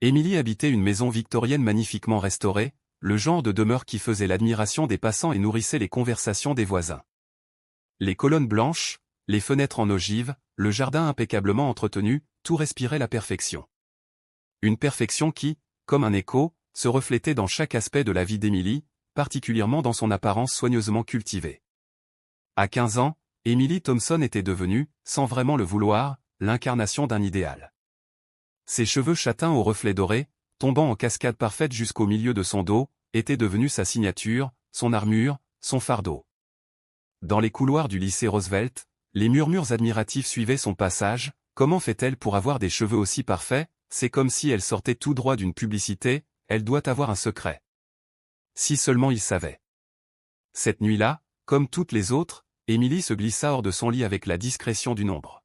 Émilie habitait une maison victorienne magnifiquement restaurée, le genre de demeure qui faisait l'admiration des passants et nourrissait les conversations des voisins. Les colonnes blanches, les fenêtres en ogive, le jardin impeccablement entretenu, tout respirait la perfection. Une perfection qui, comme un écho, se reflétait dans chaque aspect de la vie d'Émilie, particulièrement dans son apparence soigneusement cultivée. À 15 ans, Emily Thompson était devenue, sans vraiment le vouloir, l'incarnation d'un idéal. Ses cheveux châtains aux reflets dorés, tombant en cascade parfaite jusqu'au milieu de son dos, étaient devenus sa signature, son armure, son fardeau. Dans les couloirs du lycée Roosevelt, les murmures admiratifs suivaient son passage. Comment fait-elle pour avoir des cheveux aussi parfaits? C'est comme si elle sortait tout droit d'une publicité, elle doit avoir un secret. Si seulement il savait. Cette nuit-là, comme toutes les autres, Émilie se glissa hors de son lit avec la discrétion d'une ombre.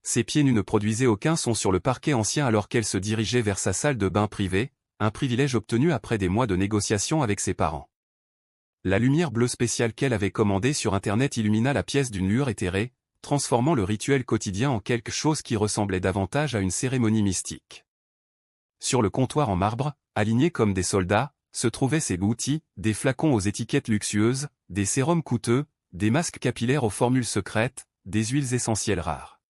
Ses pieds nus ne produisaient aucun son sur le parquet ancien alors qu'elle se dirigeait vers sa salle de bain privée, un privilège obtenu après des mois de négociations avec ses parents. La lumière bleue spéciale qu'elle avait commandée sur Internet illumina la pièce d'une lueur éthérée, transformant le rituel quotidien en quelque chose qui ressemblait davantage à une cérémonie mystique. Sur le comptoir en marbre, alignés comme des soldats, se trouvaient ses outils, des flacons aux étiquettes luxueuses, des sérums coûteux, des masques capillaires aux formules secrètes, des huiles essentielles rares.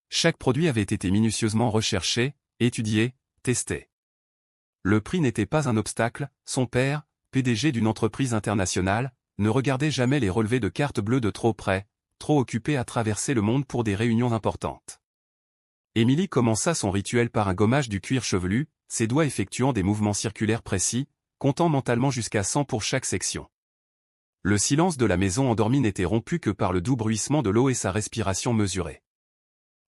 Chaque produit avait été minutieusement recherché, étudié, testé. Le prix n'était pas un obstacle, son père, PDG d'une entreprise internationale, ne regardait jamais les relevés de carte bleue de trop près, trop occupé à traverser le monde pour des réunions importantes. Émilie commença son rituel par un gommage du cuir chevelu, ses doigts effectuant des mouvements circulaires précis, comptant mentalement jusqu'à 100 pour chaque section. Le silence de la maison endormie n'était rompu que par le doux bruissement de l'eau et sa respiration mesurée.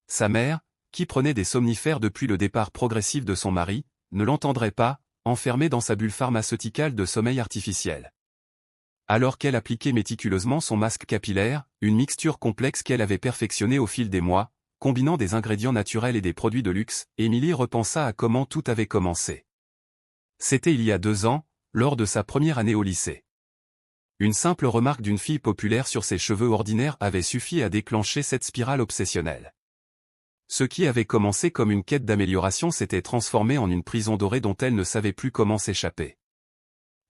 Sa mère, qui prenait des somnifères depuis le départ progressif de son mari, ne l'entendrait pas, enfermée dans sa bulle pharmaceuticale de sommeil artificiel. Alors qu'elle appliquait méticuleusement son masque capillaire, une mixture complexe qu'elle avait perfectionnée au fil des mois, combinant des ingrédients naturels et des produits de luxe, Émilie repensa à comment tout avait commencé. C'était il y a 2 ans, lors de sa première année au lycée. Une simple remarque d'une fille populaire sur ses cheveux ordinaires avait suffi à déclencher cette spirale obsessionnelle. Ce qui avait commencé comme une quête d'amélioration s'était transformé en une prison dorée dont elle ne savait plus comment s'échapper.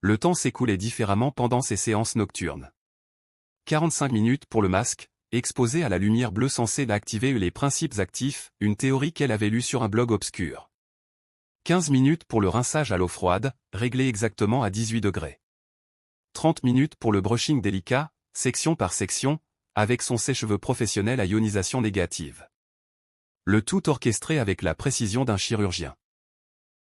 Le temps s'écoulait différemment pendant ses séances nocturnes. 45 minutes pour le masque, exposé à la lumière bleue censée activer les principes actifs, une théorie qu'elle avait lue sur un blog obscur. 15 minutes pour le rinçage à l'eau froide, réglé exactement à 18 degrés. 30 minutes pour le brushing délicat, section par section, avec son sèche-cheveux professionnel à ionisation négative. Le tout orchestré avec la précision d'un chirurgien.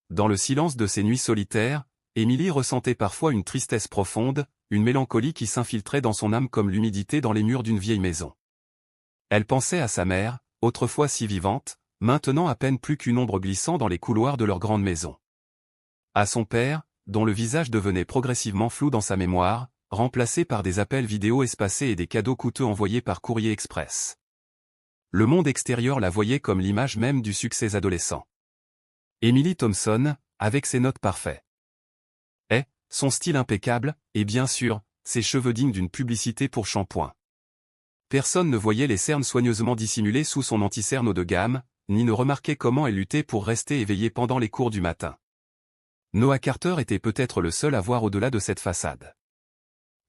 Dans le silence de ces nuits solitaires, Émilie ressentait parfois une tristesse profonde, une mélancolie qui s'infiltrait dans son âme comme l'humidité dans les murs d'une vieille maison. Elle pensait à sa mère, autrefois si vivante, maintenant à peine plus qu'une ombre glissant dans les couloirs de leur grande maison. À son père, dont le visage devenait progressivement flou dans sa mémoire, remplacé par des appels vidéo espacés et des cadeaux coûteux envoyés par courrier express. Le monde extérieur la voyait comme l'image même du succès adolescent. Emily Thompson, avec ses notes parfaites. Son style impeccable, et bien sûr, ses cheveux dignes d'une publicité pour shampoing. Personne ne voyait les cernes soigneusement dissimulées sous son anti-cerne haut de gamme, ni ne remarquait comment elle luttait pour rester éveillée pendant les cours du matin. Noah Carter était peut-être le seul à voir au-delà de cette façade.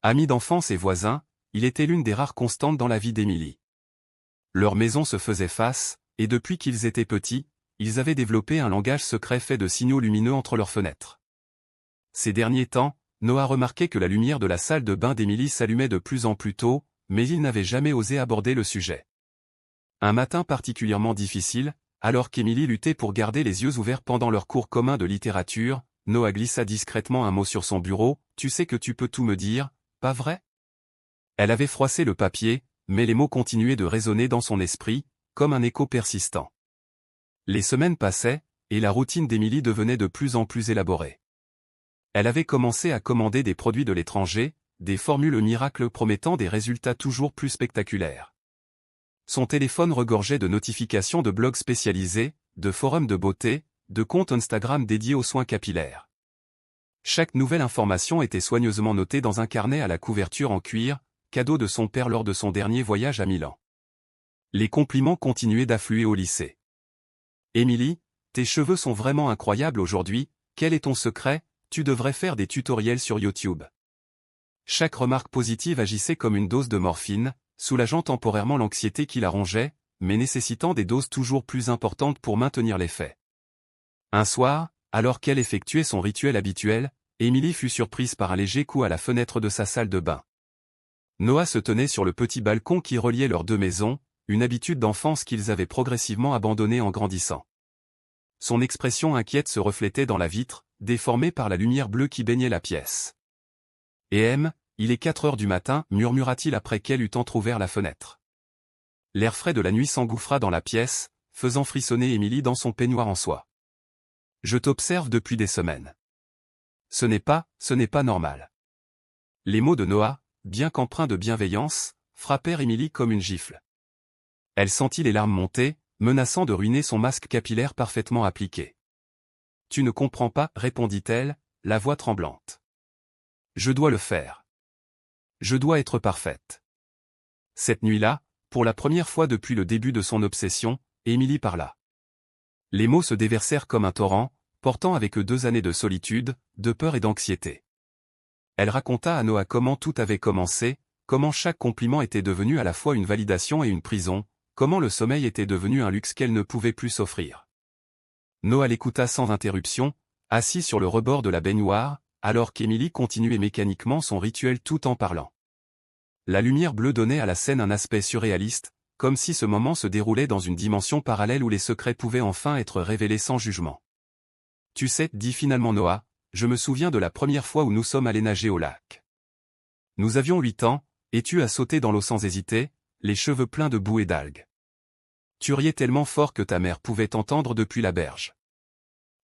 Ami d'enfance et voisin, il était l'une des rares constantes dans la vie d'Emily. Leur maison se faisait face, et depuis qu'ils étaient petits, ils avaient développé un langage secret fait de signaux lumineux entre leurs fenêtres. Ces derniers temps, Noah remarquait que la lumière de la salle de bain d'Emily s'allumait de plus en plus tôt, mais il n'avait jamais osé aborder le sujet. Un matin particulièrement difficile, alors qu'Emily luttait pour garder les yeux ouverts pendant leur cours commun de littérature, Noah glissa discrètement un mot sur son bureau. « Tu sais que tu peux tout me dire, pas vrai ?» Elle avait froissé le papier, mais les mots continuaient de résonner dans son esprit, comme un écho persistant. Les semaines passaient, et la routine d'Emily devenait de plus en plus élaborée. Elle avait commencé à commander des produits de l'étranger, des formules miracles promettant des résultats toujours plus spectaculaires. Son téléphone regorgeait de notifications de blogs spécialisés, de forums de beauté, de comptes Instagram dédiés aux soins capillaires. Chaque nouvelle information était soigneusement notée dans un carnet à la couverture en cuir, cadeau de son père lors de son dernier voyage à Milan. Les compliments continuaient d'affluer au lycée. Emily, Tes cheveux sont vraiment incroyables aujourd'hui, quel est ton secret? Tu devrais faire des tutoriels sur YouTube. Chaque remarque positive agissait comme une dose de morphine, soulageant temporairement l'anxiété qui la rongeait, mais nécessitant des doses toujours plus importantes pour maintenir l'effet. Un soir, alors qu'elle effectuait son rituel habituel, Emily fut surprise par un léger coup à la fenêtre de sa salle de bain. Noah se tenait sur le petit balcon qui reliait leurs deux maisons, une habitude d'enfance qu'ils avaient progressivement abandonnée en grandissant. Son expression inquiète se reflétait dans la vitre, déformée par la lumière bleue qui baignait la pièce. « Il est 4 heures du matin, murmura-t-il après qu'elle eut entrouvert la fenêtre. L'air frais de la nuit s'engouffra dans la pièce, faisant frissonner Emily dans son peignoir en soie. « Je t'observe depuis des semaines. Ce n'est pas normal. » Les mots de Noah, bien qu'empreints de bienveillance, frappèrent Emily comme une gifle. Elle sentit les larmes monter, menaçant de ruiner son masque capillaire parfaitement appliqué. « Tu ne comprends pas, répondit-elle, la voix tremblante. Je dois le faire. Je dois être parfaite. » Cette nuit-là, pour la première fois depuis le début de son obsession, Emily parla. Les mots se déversèrent comme un torrent, portant avec eux 2 années de solitude, de peur et d'anxiété. Elle raconta à Noah comment tout avait commencé, comment chaque compliment était devenu à la fois une validation et une prison, comment le sommeil était devenu un luxe qu'elle ne pouvait plus s'offrir. Noah l'écouta sans interruption, assis sur le rebord de la baignoire, alors qu'Emily continuait mécaniquement son rituel tout en parlant. La lumière bleue donnait à la scène un aspect surréaliste, comme si ce moment se déroulait dans une dimension parallèle où les secrets pouvaient enfin être révélés sans jugement. « Tu sais, dit finalement Noah, je me souviens de la première fois où nous sommes allés nager au lac. Nous avions 8 ans, et tu as sauté dans l'eau sans hésiter, les cheveux pleins de boue et d'algues. Tu riais tellement fort que ta mère pouvait t'entendre depuis la berge. »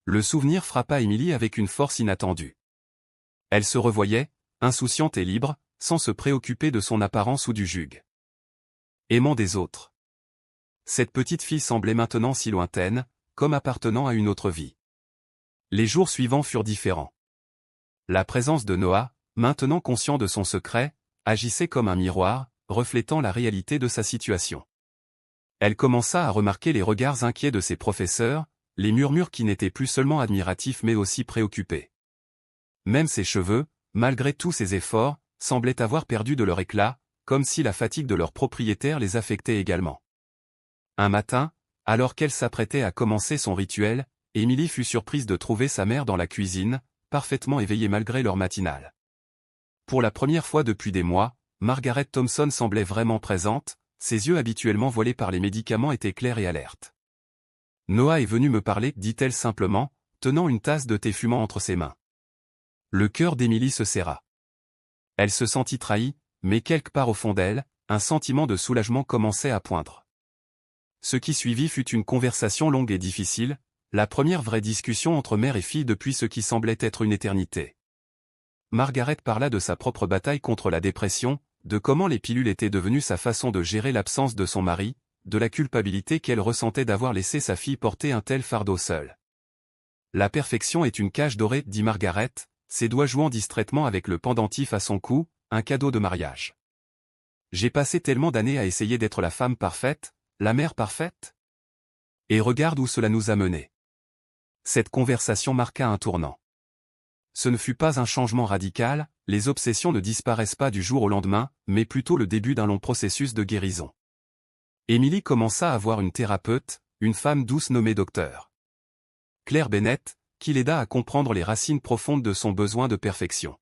Le souvenir frappa Emily avec une force inattendue. Elle se revoyait, insouciante et libre, sans se préoccuper de son apparence ou du joug. Aimant des autres. Cette petite fille semblait maintenant si lointaine, comme appartenant à une autre vie. Les jours suivants furent différents. La présence de Noah, maintenant conscient de son secret, agissait comme un miroir, reflétant la réalité de sa situation. Elle commença à remarquer les regards inquiets de ses professeurs, les murmures qui n'étaient plus seulement admiratifs mais aussi préoccupés. Même ses cheveux, malgré tous ses efforts, semblaient avoir perdu de leur éclat, comme si la fatigue de leur propriétaire les affectait également. Un matin, alors qu'elle s'apprêtait à commencer son rituel, Emily fut surprise de trouver sa mère dans la cuisine, parfaitement éveillée malgré l'heure matinale. Pour la première fois depuis des mois, Margaret Thompson semblait vraiment présente, ses yeux habituellement voilés par les médicaments étaient clairs et alertes. « Noah est venu me parler, dit-elle simplement, tenant une tasse de thé fumant entre ses mains. Le cœur d'Emily se serra. Elle se sentit trahie, mais quelque part au fond d'elle, un sentiment de soulagement commençait à poindre. Ce qui suivit fut une conversation longue et difficile, la première vraie discussion entre mère et fille depuis ce qui semblait être une éternité. Margaret parla de sa propre bataille contre la dépression, de comment les pilules étaient devenues sa façon de gérer l'absence de son mari, de la culpabilité qu'elle ressentait d'avoir laissé sa fille porter un tel fardeau seule. « La perfection est une cage dorée, dit Margaret, ses doigts jouant distraitement avec le pendentif à son cou, un cadeau de mariage. J'ai passé tellement d'années à essayer d'être la femme parfaite, la mère parfaite. Et regarde où cela nous a menés. » Cette conversation marqua un tournant. Ce ne fut pas un changement radical, les obsessions ne disparaissent pas du jour au lendemain, mais plutôt le début d'un long processus de guérison. Emily commença à voir une thérapeute, une femme douce nommée Docteur Claire Bennett, qui l'aida à comprendre les racines profondes de son besoin de perfection.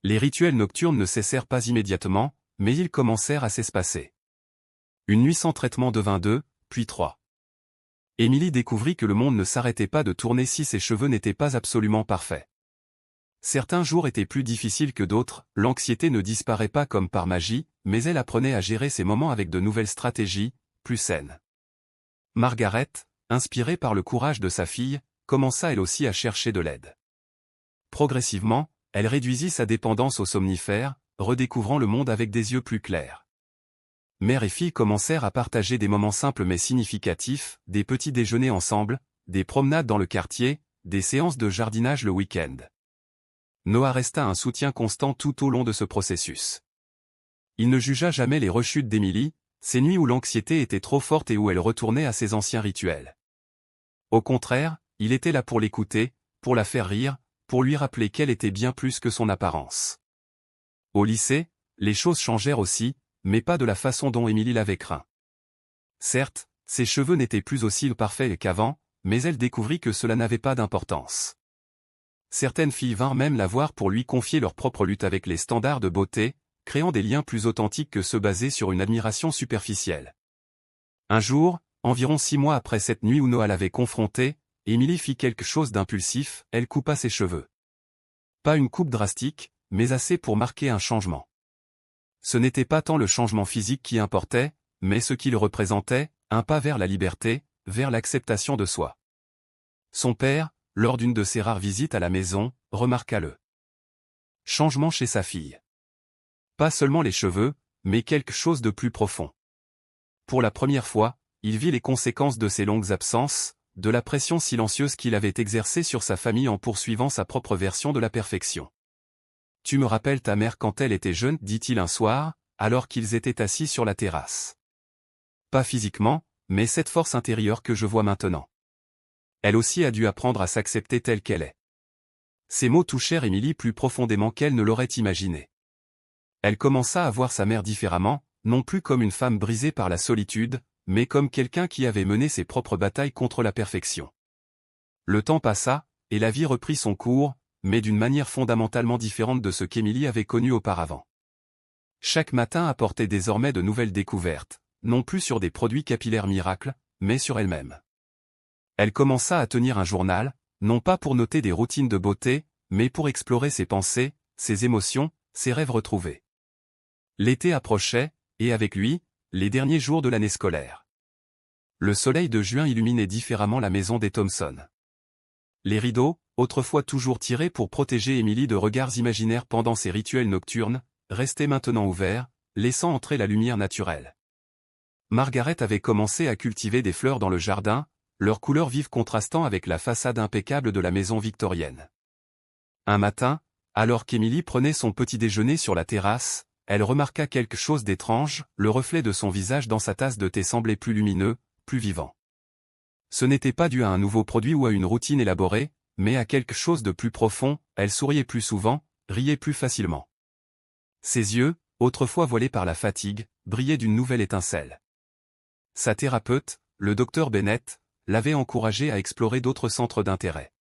Les rituels nocturnes ne cessèrent pas immédiatement, mais ils commencèrent à s'espacer. Une nuit sans traitement devint 2, puis 3. Emily découvrit que le monde ne s'arrêtait pas de tourner si ses cheveux n'étaient pas absolument parfaits. Certains jours étaient plus difficiles que d'autres, l'anxiété ne disparaît pas comme par magie, mais elle apprenait à gérer ces moments avec de nouvelles stratégies, plus saines. Margaret, inspirée par le courage de sa fille, commença elle aussi à chercher de l'aide. Progressivement, elle réduisit sa dépendance aux somnifères, redécouvrant le monde avec des yeux plus clairs. Mère et fille commencèrent à partager des moments simples mais significatifs, des petits déjeuners ensemble, des promenades dans le quartier, des séances de jardinage le week-end. Noah resta un soutien constant tout au long de ce processus. Il ne jugea jamais les rechutes d'Emily, ces nuits où l'anxiété était trop forte et où elle retournait à ses anciens rituels. Au contraire, il était là pour l'écouter, pour la faire rire, pour lui rappeler qu'elle était bien plus que son apparence. Au lycée, les choses changèrent aussi, mais pas de la façon dont Émilie l'avait craint. Certes, ses cheveux n'étaient plus aussi parfaits qu'avant, mais elle découvrit que cela n'avait pas d'importance. Certaines filles vinrent même la voir pour lui confier leur propre lutte avec les standards de beauté, créant des liens plus authentiques que ceux basés sur une admiration superficielle. Un jour, environ 6 mois après cette nuit où Noah l'avait confrontée, Émilie fit quelque chose d'impulsif, elle coupa ses cheveux. Pas une coupe drastique, mais assez pour marquer un changement. Ce n'était pas tant le changement physique qui importait, mais ce qu'il représentait, un pas vers la liberté, vers l'acceptation de soi. Son père, lors d'une de ses rares visites à la maison, remarqua le changement chez sa fille. Pas seulement les cheveux, mais quelque chose de plus profond. Pour la première fois, il vit les conséquences de ses longues absences, de la pression silencieuse qu'il avait exercée sur sa famille en poursuivant sa propre version de la perfection. « Tu me rappelles ta mère quand elle était jeune » dit-il un soir, alors qu'ils étaient assis sur la terrasse. Pas physiquement, mais cette force intérieure que je vois maintenant. Elle aussi a dû apprendre à s'accepter telle qu'elle est. Ces mots touchèrent Émilie plus profondément qu'elle ne l'aurait imaginé. Elle commença à voir sa mère différemment, non plus comme une femme brisée par la solitude, mais comme quelqu'un qui avait mené ses propres batailles contre la perfection. Le temps passa, et la vie reprit son cours, mais d'une manière fondamentalement différente de ce qu'Émilie avait connu auparavant. Chaque matin apportait désormais de nouvelles découvertes, non plus sur des produits capillaires miracles, mais sur elle-même. Elle commença à tenir un journal, non pas pour noter des routines de beauté, mais pour explorer ses pensées, ses émotions, ses rêves retrouvés. L'été approchait, et avec lui, les derniers jours de l'année scolaire. Le soleil de juin illuminait différemment la maison des Thompson. Les rideaux, autrefois toujours tirés pour protéger Émilie de regards imaginaires pendant ses rituels nocturnes, restaient maintenant ouverts, laissant entrer la lumière naturelle. Margaret avait commencé à cultiver des fleurs dans le jardin, leurs couleurs vives contrastant avec la façade impeccable de la maison victorienne. Un matin, alors qu'Émilie prenait son petit déjeuner sur la terrasse, elle remarqua quelque chose d'étrange, le reflet de son visage dans sa tasse de thé semblait plus lumineux, plus vivant. Ce n'était pas dû à un nouveau produit ou à une routine élaborée, mais à quelque chose de plus profond, elle souriait plus souvent, riait plus facilement. Ses yeux, autrefois voilés par la fatigue, brillaient d'une nouvelle étincelle. Sa thérapeute, le docteur Bennett, l'avait encouragée à explorer d'autres centres d'intérêt.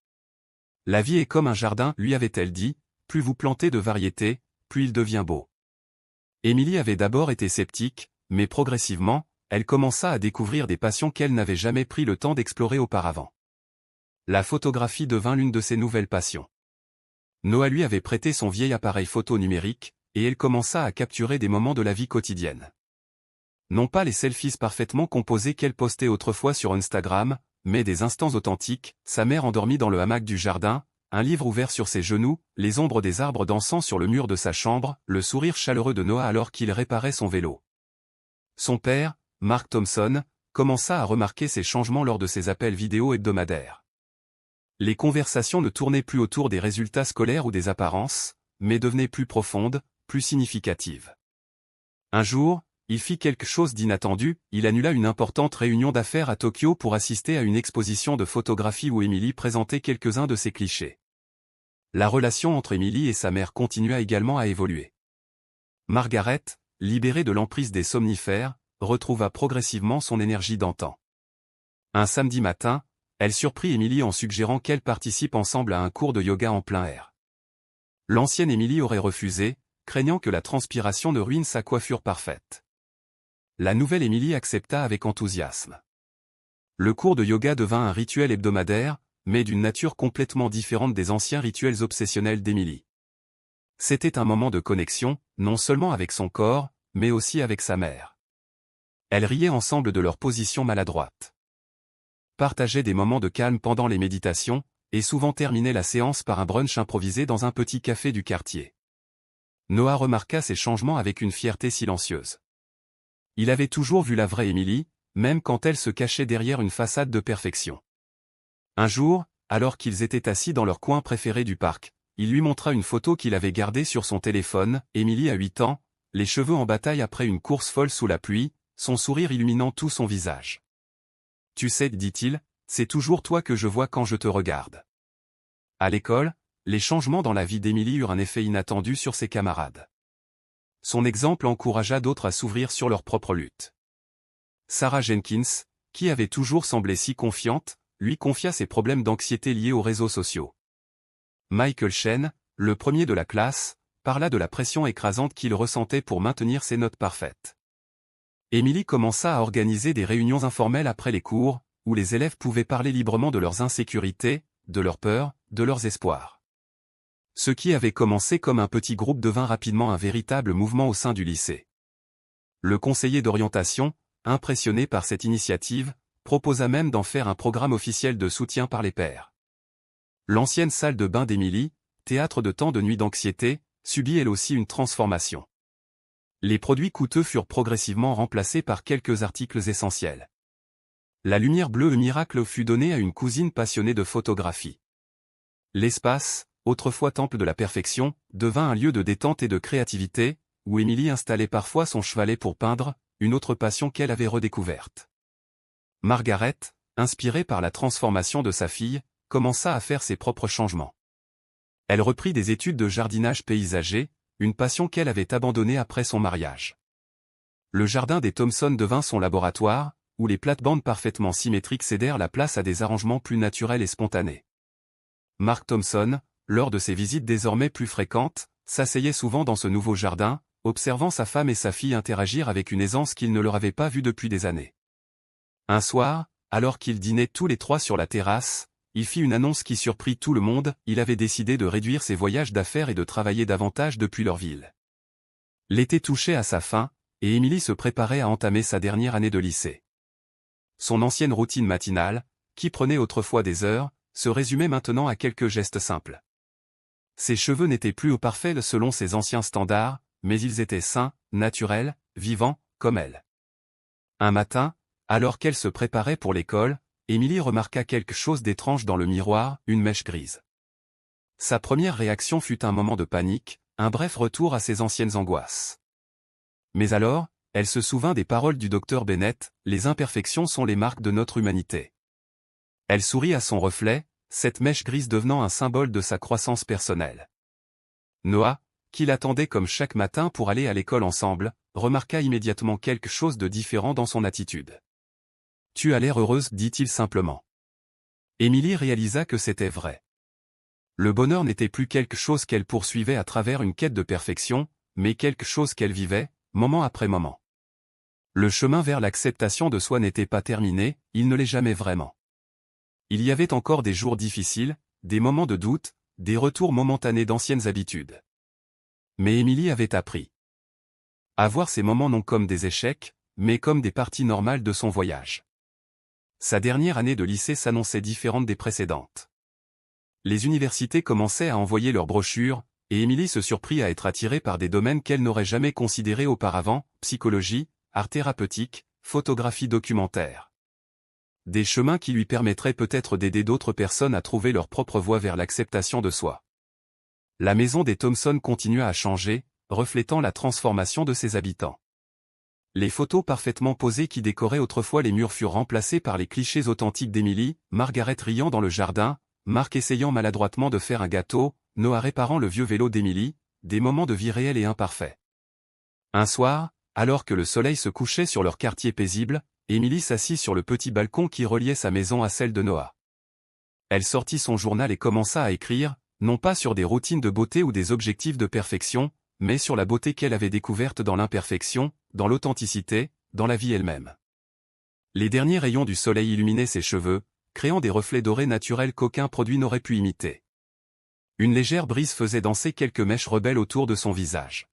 La vie est comme un jardin, lui avait-elle dit, plus vous plantez de variétés, plus il devient beau. Émilie avait d'abord été sceptique, mais progressivement, elle commença à découvrir des passions qu'elle n'avait jamais pris le temps d'explorer auparavant. La photographie devint l'une de ses nouvelles passions. Noah lui avait prêté son vieil appareil photo numérique, et elle commença à capturer des moments de la vie quotidienne. Non pas les selfies parfaitement composés qu'elle postait autrefois sur Instagram, mais des instants authentiques, sa mère endormie dans le hamac du jardin, un livre ouvert sur ses genoux, les ombres des arbres dansant sur le mur de sa chambre, le sourire chaleureux de Noah alors qu'il réparait son vélo. Son père, Mark Thompson, commença à remarquer ces changements lors de ses appels vidéo hebdomadaires. Les conversations ne tournaient plus autour des résultats scolaires ou des apparences, mais devenaient plus profondes, plus significatives. Un jour, il fit quelque chose d'inattendu, il annula une importante réunion d'affaires à Tokyo pour assister à une exposition de photographie où Émilie présentait quelques-uns de ses clichés. La relation entre Émilie et sa mère continua également à évoluer. Margaret, libérée de l'emprise des somnifères, retrouva progressivement son énergie d'antan. Un samedi matin, elle surprit Émilie en suggérant qu'elles participent ensemble à un cours de yoga en plein air. L'ancienne Émilie aurait refusé, craignant que la transpiration ne ruine sa coiffure parfaite. La nouvelle Émilie accepta avec enthousiasme. Le cours de yoga devint un rituel hebdomadaire, mais d'une nature complètement différente des anciens rituels obsessionnels d'Émilie. C'était un moment de connexion, non seulement avec son corps, mais aussi avec sa mère. Elles riaient ensemble de leur position maladroite. Partageaient des moments de calme pendant les méditations, et souvent terminaient la séance par un brunch improvisé dans un petit café du quartier. Noah remarqua ces changements avec une fierté silencieuse. Il avait toujours vu la vraie Émilie, même quand elle se cachait derrière une façade de perfection. Un jour, alors qu'ils étaient assis dans leur coin préféré du parc, il lui montra une photo qu'il avait gardée sur son téléphone, Émilie à 8 ans, les cheveux en bataille après une course folle sous la pluie, son sourire illuminant tout son visage. « Tu sais, dit-il, c'est toujours toi que je vois quand je te regarde. À l'école, les changements dans la vie d'Emily eurent un effet inattendu sur ses camarades. Son exemple encouragea d'autres à s'ouvrir sur leur propre lutte. Sarah Jenkins, qui avait toujours semblé si confiante, lui confia ses problèmes d'anxiété liés aux réseaux sociaux. Michael Chen, le premier de la classe, parla de la pression écrasante qu'il ressentait pour maintenir ses notes parfaites. Emily commença à organiser des réunions informelles après les cours, où les élèves pouvaient parler librement de leurs insécurités, de leurs peurs, de leurs espoirs. Ce qui avait commencé comme un petit groupe devint rapidement un véritable mouvement au sein du lycée. Le conseiller d'orientation, impressionné par cette initiative, proposa même d'en faire un programme officiel de soutien par les pairs. L'ancienne salle de bain d'Emily, théâtre de tant de nuits d'anxiété, subit elle aussi une transformation. Les produits coûteux furent progressivement remplacés par quelques articles essentiels. La lumière bleue miracle fut donnée à une cousine passionnée de photographie. L'espace, autrefois temple de la perfection, devint un lieu de détente et de créativité, où Emily installait parfois son chevalet pour peindre, une autre passion qu'elle avait redécouverte. Margaret, inspirée par la transformation de sa fille, commença à faire ses propres changements. Elle reprit des études de jardinage paysager, une passion qu'elle avait abandonnée après son mariage. Le jardin des Thompson devint son laboratoire, où les plates-bandes parfaitement symétriques cédèrent la place à des arrangements plus naturels et spontanés. Mark Thompson, lors de ses visites désormais plus fréquentes, s'asseyait souvent dans ce nouveau jardin, observant sa femme et sa fille interagir avec une aisance qu'il ne leur avait pas vue depuis des années. Un soir, alors qu'ils dînaient tous les trois sur la terrasse, il fit une annonce qui surprit tout le monde, il avait décidé de réduire ses voyages d'affaires et de travailler davantage depuis leur ville. L'été touchait à sa fin, et Emily se préparait à entamer sa dernière année de lycée. Son ancienne routine matinale, qui prenait autrefois des heures, se résumait maintenant à quelques gestes simples. Ses cheveux n'étaient plus au parfait selon ses anciens standards, mais ils étaient sains, naturels, vivants, comme elle. Un matin, alors qu'elle se préparait pour l'école, Emily remarqua quelque chose d'étrange dans le miroir, une mèche grise. Sa première réaction fut un moment de panique, un bref retour à ses anciennes angoisses. Mais alors, elle se souvint des paroles du docteur Bennett, « Les imperfections sont les marques de notre humanité ». Elle sourit à son reflet, cette mèche grise devenant un symbole de sa croissance personnelle. Noah, qui l'attendait comme chaque matin pour aller à l'école ensemble, remarqua immédiatement quelque chose de différent dans son attitude. « Tu as l'air heureuse, dit-il simplement. Emily réalisa que c'était vrai. Le bonheur n'était plus quelque chose qu'elle poursuivait à travers une quête de perfection, mais quelque chose qu'elle vivait, moment après moment. Le chemin vers l'acceptation de soi n'était pas terminé, il ne l'est jamais vraiment. Il y avait encore des jours difficiles, des moments de doute, des retours momentanés d'anciennes habitudes. Mais Emily avait appris à voir ces moments non comme des échecs, mais comme des parties normales de son voyage. Sa dernière année de lycée s'annonçait différente des précédentes. Les universités commençaient à envoyer leurs brochures, et Emily se surprit à être attirée par des domaines qu'elle n'aurait jamais considérés auparavant, psychologie, art thérapeutique, photographie documentaire. Des chemins qui lui permettraient peut-être d'aider d'autres personnes à trouver leur propre voie vers l'acceptation de soi. La maison des Thompson continua à changer, reflétant la transformation de ses habitants. Les photos parfaitement posées qui décoraient autrefois les murs furent remplacées par les clichés authentiques d'Emily, Margaret riant dans le jardin, Mark essayant maladroitement de faire un gâteau, Noah réparant le vieux vélo d'Emily, des moments de vie réels et imparfaits. Un soir, alors que le soleil se couchait sur leur quartier paisible, Emily s'assit sur le petit balcon qui reliait sa maison à celle de Noah. Elle sortit son journal et commença à écrire, non pas sur des routines de beauté ou des objectifs de perfection, mais sur la beauté qu'elle avait découverte dans l'imperfection, dans l'authenticité, dans la vie elle-même. Les derniers rayons du soleil illuminaient ses cheveux, créant des reflets dorés naturels qu'aucun produit n'aurait pu imiter. Une légère brise faisait danser quelques mèches rebelles autour de son visage.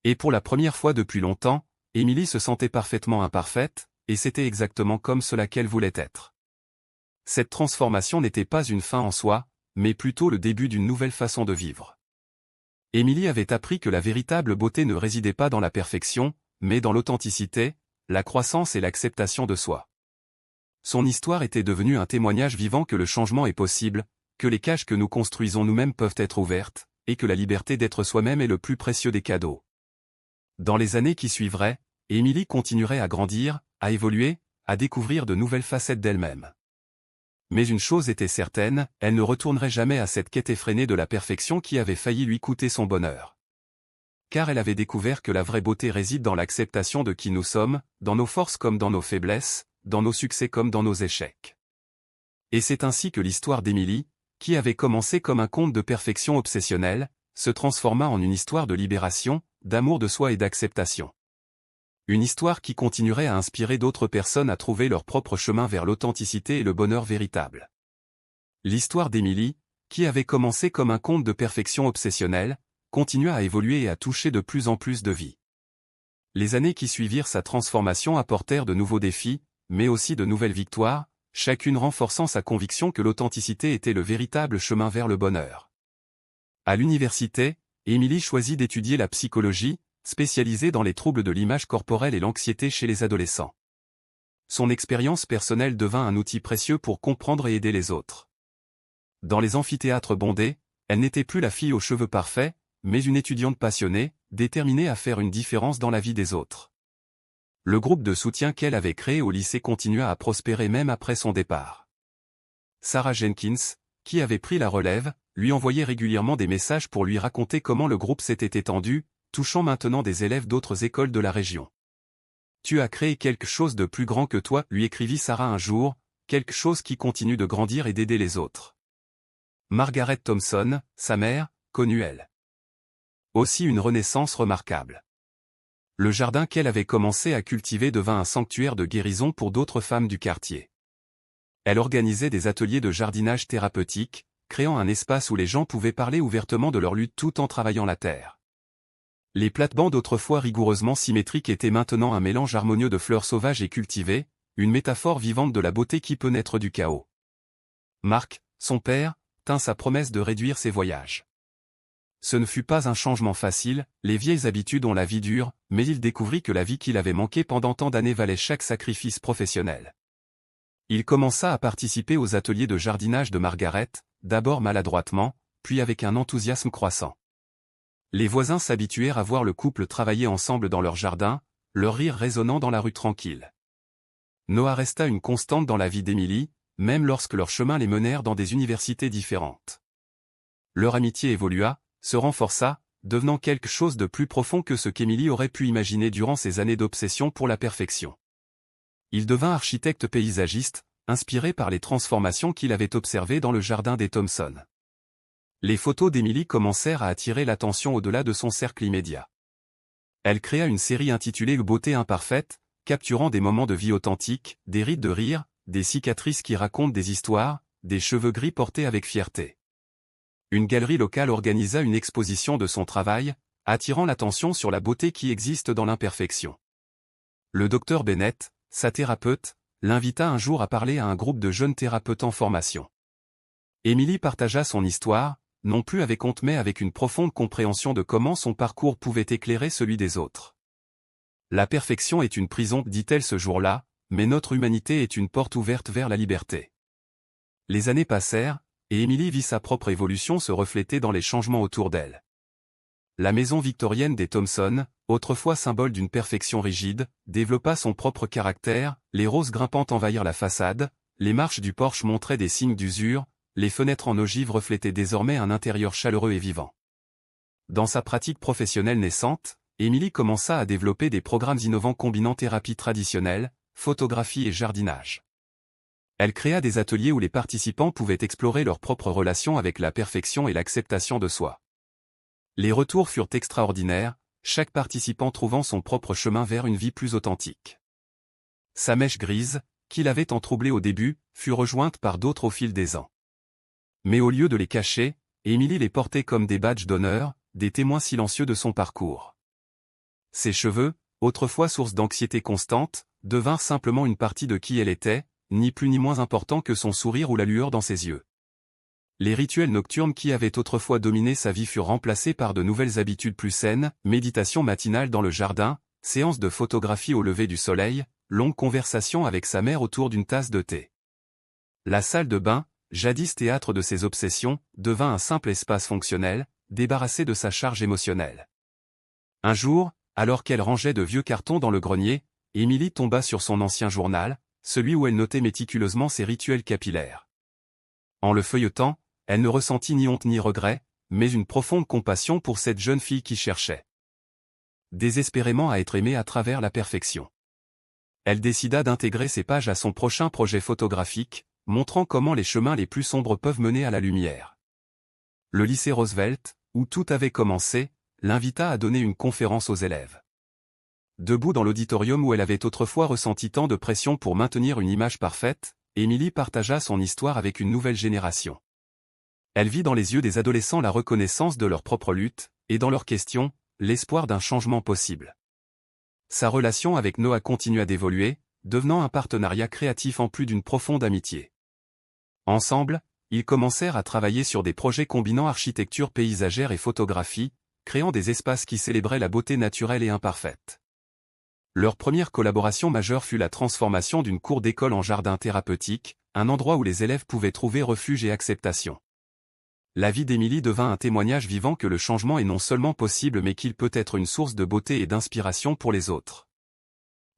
Et pour la première fois depuis longtemps, Emily se sentait parfaitement imparfaite, et c'était exactement comme cela qu'elle voulait être. Cette transformation n'était pas une fin en soi, mais plutôt le début d'une nouvelle façon de vivre. Emily avait appris que la véritable beauté ne résidait pas dans la perfection, mais dans l'authenticité, la croissance et l'acceptation de soi. Son histoire était devenue un témoignage vivant que le changement est possible, que les cages que nous construisons nous-mêmes peuvent être ouvertes, et que la liberté d'être soi-même est le plus précieux des cadeaux. Dans les années qui suivraient, Emily continuerait à grandir, à évoluer, à découvrir de nouvelles facettes d'elle-même. Mais une chose était certaine, elle ne retournerait jamais à cette quête effrénée de la perfection qui avait failli lui coûter son bonheur. Car elle avait découvert que la vraie beauté réside dans l'acceptation de qui nous sommes, dans nos forces comme dans nos faiblesses, dans nos succès comme dans nos échecs. Et c'est ainsi que l'histoire d'Emily, qui avait commencé comme un conte de perfection obsessionnelle, se transforma en une histoire de libération, d'amour de soi et d'acceptation. Une histoire qui continuerait à inspirer d'autres personnes à trouver leur propre chemin vers l'authenticité et le bonheur véritable. L'histoire d'Emily, qui avait commencé comme un conte de perfection obsessionnelle, continua à évoluer et à toucher de plus en plus de vies. Les années qui suivirent sa transformation apportèrent de nouveaux défis, mais aussi de nouvelles victoires, chacune renforçant sa conviction que l'authenticité était le véritable chemin vers le bonheur. À l'université, Emily choisit d'étudier la psychologie, spécialisée dans les troubles de l'image corporelle et l'anxiété chez les adolescents. Son expérience personnelle devint un outil précieux pour comprendre et aider les autres. Dans les amphithéâtres bondés, elle n'était plus la fille aux cheveux parfaits, mais une étudiante passionnée, déterminée à faire une différence dans la vie des autres. Le groupe de soutien qu'elle avait créé au lycée continua à prospérer même après son départ. Sarah Jenkins, qui avait pris la relève, lui envoyait régulièrement des messages pour lui raconter comment le groupe s'était étendu, touchant maintenant des élèves d'autres écoles de la région. « Tu as créé quelque chose de plus grand que toi », lui écrivit Sarah un jour, quelque chose qui continue de grandir et d'aider les autres. Margaret Thompson, sa mère, connut elle aussi une renaissance remarquable. Le jardin qu'elle avait commencé à cultiver devint un sanctuaire de guérison pour d'autres femmes du quartier. Elle organisait des ateliers de jardinage thérapeutique, créant un espace où les gens pouvaient parler ouvertement de leur lutte tout en travaillant la terre. Les plates-bandes autrefois rigoureusement symétriques étaient maintenant un mélange harmonieux de fleurs sauvages et cultivées, une métaphore vivante de la beauté qui peut naître du chaos. Mark, son père, tint sa promesse de réduire ses voyages. Ce ne fut pas un changement facile, les vieilles habitudes ont la vie dure, mais il découvrit que la vie qu'il avait manquée pendant tant d'années valait chaque sacrifice professionnel. Il commença à participer aux ateliers de jardinage de Margaret, d'abord maladroitement, puis avec un enthousiasme croissant. Les voisins s'habituèrent à voir le couple travailler ensemble dans leur jardin, leur rire résonnant dans la rue tranquille. Noah resta une constante dans la vie d'Emily, même lorsque leurs chemins les menèrent dans des universités différentes. Leur amitié évolua, se renforça, devenant quelque chose de plus profond que ce qu'Emily aurait pu imaginer durant ses années d'obsession pour la perfection. Il devint architecte paysagiste, inspiré par les transformations qu'il avait observées dans le jardin des Thompson. Les photos d'Emily commencèrent à attirer l'attention au-delà de son cercle immédiat. Elle créa une série intitulée Beauté imparfaite, capturant des moments de vie authentiques, des rides de rire, des cicatrices qui racontent des histoires, des cheveux gris portés avec fierté. Une galerie locale organisa une exposition de son travail, attirant l'attention sur la beauté qui existe dans l'imperfection. Le docteur Bennett, sa thérapeute, l'invita un jour à parler à un groupe de jeunes thérapeutes en formation. Emily partagea son histoire, non plus avec honte mais avec une profonde compréhension de comment son parcours pouvait éclairer celui des autres. La perfection est une prison, dit-elle ce jour-là, mais notre humanité est une porte ouverte vers la liberté. Les années passèrent, et Emily vit sa propre évolution se refléter dans les changements autour d'elle. La maison victorienne des Thompson, autrefois symbole d'une perfection rigide, développa son propre caractère, les roses grimpantes envahirent la façade, les marches du porche montraient des signes d'usure, les fenêtres en ogive reflétaient désormais un intérieur chaleureux et vivant. Dans sa pratique professionnelle naissante, Emily commença à développer des programmes innovants combinant thérapie traditionnelle, photographie et jardinage. Elle créa des ateliers où les participants pouvaient explorer leurs propres relations avec la perfection et l'acceptation de soi. Les retours furent extraordinaires, chaque participant trouvant son propre chemin vers une vie plus authentique. Sa mèche grise, qui l'avait tant troublée au début, fut rejointe par d'autres au fil des ans. Mais au lieu de les cacher, Emily les portait comme des badges d'honneur, des témoins silencieux de son parcours. Ses cheveux, autrefois source d'anxiété constante, devinrent simplement une partie de qui elle était, ni plus ni moins important que son sourire ou la lueur dans ses yeux. Les rituels nocturnes qui avaient autrefois dominé sa vie furent remplacés par de nouvelles habitudes plus saines, méditation matinale dans le jardin, séances de photographie au lever du soleil, longues conversations avec sa mère autour d'une tasse de thé. La salle de bain, jadis théâtre de ses obsessions, devint un simple espace fonctionnel, débarrassé de sa charge émotionnelle. Un jour, alors qu'elle rangeait de vieux cartons dans le grenier, Emily tomba sur son ancien journal, celui où elle notait méticuleusement ses rituels capillaires. En le feuilletant, elle ne ressentit ni honte ni regret, mais une profonde compassion pour cette jeune fille qui cherchait désespérément à être aimée à travers la perfection. Elle décida d'intégrer ces pages à son prochain projet photographique, montrant comment les chemins les plus sombres peuvent mener à la lumière. Le lycée Roosevelt, où tout avait commencé, l'invita à donner une conférence aux élèves. Debout dans l'auditorium où elle avait autrefois ressenti tant de pression pour maintenir une image parfaite, Emily partagea son histoire avec une nouvelle génération. Elle vit dans les yeux des adolescents la reconnaissance de leur propre lutte, et dans leurs questions, l'espoir d'un changement possible. Sa relation avec Noah continua d'évoluer, devenant un partenariat créatif en plus d'une profonde amitié. Ensemble, ils commencèrent à travailler sur des projets combinant architecture paysagère et photographie, créant des espaces qui célébraient la beauté naturelle et imparfaite. Leur première collaboration majeure fut la transformation d'une cour d'école en jardin thérapeutique, un endroit où les élèves pouvaient trouver refuge et acceptation. La vie d'Emily devint un témoignage vivant que le changement est non seulement possible mais qu'il peut être une source de beauté et d'inspiration pour les autres.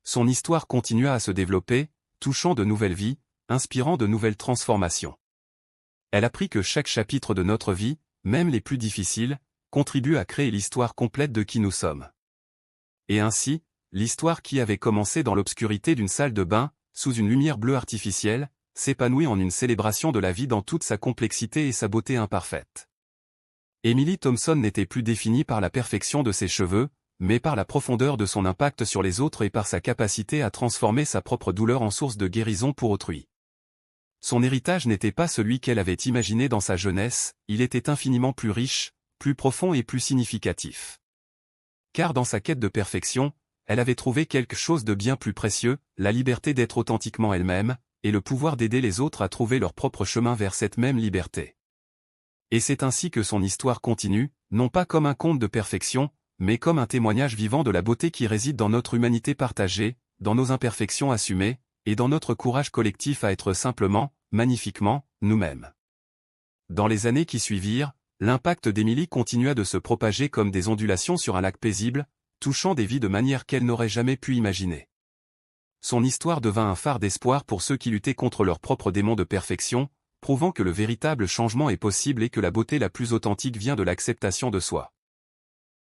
Son histoire continua à se développer, touchant de nouvelles vies, inspirant de nouvelles transformations. Elle apprit que chaque chapitre de notre vie, même les plus difficiles, contribue à créer l'histoire complète de qui nous sommes. Et ainsi, l'histoire qui avait commencé dans l'obscurité d'une salle de bain, sous une lumière bleue artificielle, s'épanouit en une célébration de la vie dans toute sa complexité et sa beauté imparfaite. Emily Thompson n'était plus définie par la perfection de ses cheveux, mais par la profondeur de son impact sur les autres et par sa capacité à transformer sa propre douleur en source de guérison pour autrui. Son héritage n'était pas celui qu'elle avait imaginé dans sa jeunesse, il était infiniment plus riche, plus profond et plus significatif. Car dans sa quête de perfection, elle avait trouvé quelque chose de bien plus précieux, la liberté d'être authentiquement elle-même, et le pouvoir d'aider les autres à trouver leur propre chemin vers cette même liberté. Et c'est ainsi que son histoire continue, non pas comme un conte de perfection, mais comme un témoignage vivant de la beauté qui réside dans notre humanité partagée, dans nos imperfections assumées, et dans notre courage collectif à être simplement, magnifiquement, nous-mêmes. Dans les années qui suivirent, l'impact d'Emily continua de se propager comme des ondulations sur un lac paisible, touchant des vies de manière qu'elle n'aurait jamais pu imaginer. Son histoire devint un phare d'espoir pour ceux qui luttaient contre leurs propres démons de perfection, prouvant que le véritable changement est possible et que la beauté la plus authentique vient de l'acceptation de soi.